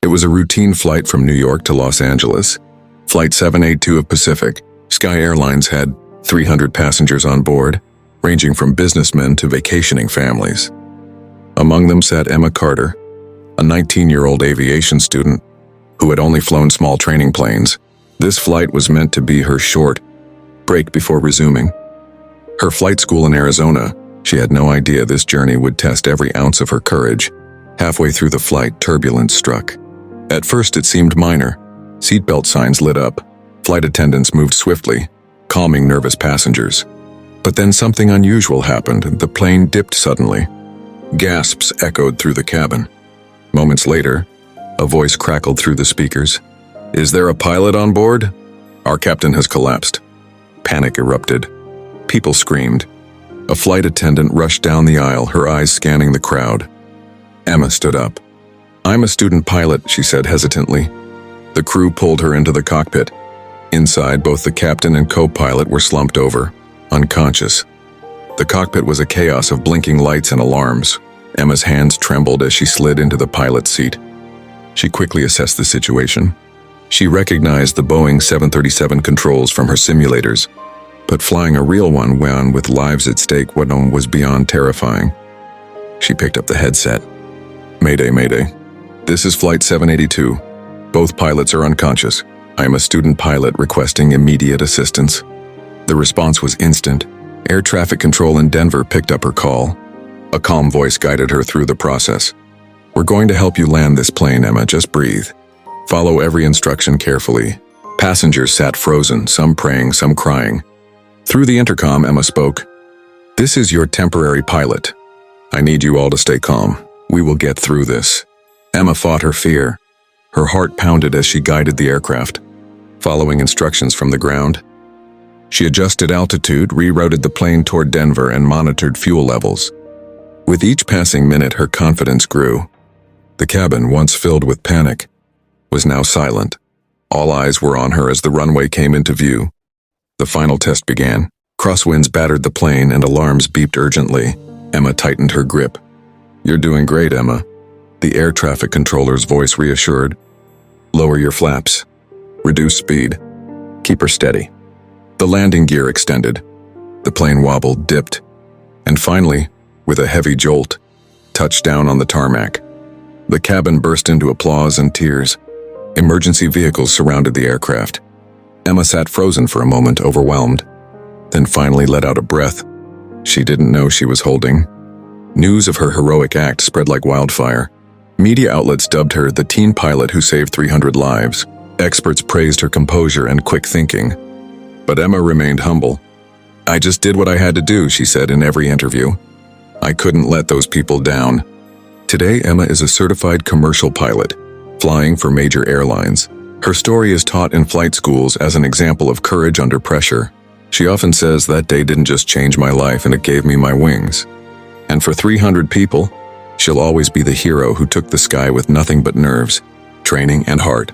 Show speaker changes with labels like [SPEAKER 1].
[SPEAKER 1] It was a routine flight from New York to Los Angeles. Flight 782 of Pacific, Sky Airlines had 300 passengers on board, ranging from businessmen to vacationing families. Among them sat Emma Carter, a 19-year-old aviation student who had only flown small training planes. This flight was meant to be her short break before resuming. Her flight school in Arizona, she had no idea this journey would test every ounce of her courage. Halfway through the flight, turbulence struck. At first it seemed minor. Seatbelt signs lit up. Flight attendants moved swiftly, calming nervous passengers. But then something unusual happened. The plane dipped suddenly. Gasps echoed through the cabin. Moments later, a voice crackled through the speakers. "Is there a pilot on board? Our captain has collapsed." Panic erupted. People screamed. A flight attendant rushed down the aisle, her eyes scanning the crowd. Emma stood up. "I'm a student pilot," she said hesitantly. The crew pulled her into the cockpit. Inside, both the captain and co-pilot were slumped over, unconscious. The cockpit was a chaos of blinking lights and alarms. Emma's hands trembled as she slid into the pilot's seat. She quickly assessed the situation. She recognized the Boeing 737 controls from her simulators, but flying a real one with lives at stake was beyond terrifying. She picked up the headset. "Mayday, mayday. This is Flight 782. Both pilots are unconscious. I am a student pilot requesting immediate assistance." The response was instant. Air traffic control in Denver picked up her call. A calm voice guided her through the process. "We're going to help you land this plane, Emma. Just breathe. Follow every instruction carefully." Passengers sat frozen, some praying, some crying. Through the intercom, Emma spoke. "This is your temporary pilot. I need you all to stay calm. We will get through this." Emma fought her fear. Her heart pounded as she guided the aircraft, following instructions from the ground. She adjusted altitude, rerouted the plane toward Denver, and monitored fuel levels. With each passing minute, her confidence grew. The cabin, once filled with panic, was now silent. All eyes were on her as the runway came into view. The final test began. Crosswinds battered the plane and alarms beeped urgently. Emma tightened her grip. "You're doing great, Emma," the air traffic controller's voice reassured. "Lower your flaps. Reduce speed. Keep her steady." The landing gear extended. The plane wobbled, dipped, and finally, with a heavy jolt, touched down on the tarmac. The cabin burst into applause and tears. Emergency vehicles surrounded the aircraft. Emma sat frozen for a moment, overwhelmed, then finally let out a breath she didn't know she was holding. News of her heroic act spread like wildfire. Media outlets dubbed her the teen pilot who saved 300 lives. Experts praised her composure and quick thinking. But Emma remained humble. "I just did what I had to do," she said in every interview. "I couldn't let those people down." Today, Emma is a certified commercial pilot, flying for major airlines. Her story is taught in flight schools as an example of courage under pressure. She often says, "That day didn't just change my life, and it gave me my wings." And for 300 people, she'll always be the hero who took the sky with nothing but nerves, training, and heart.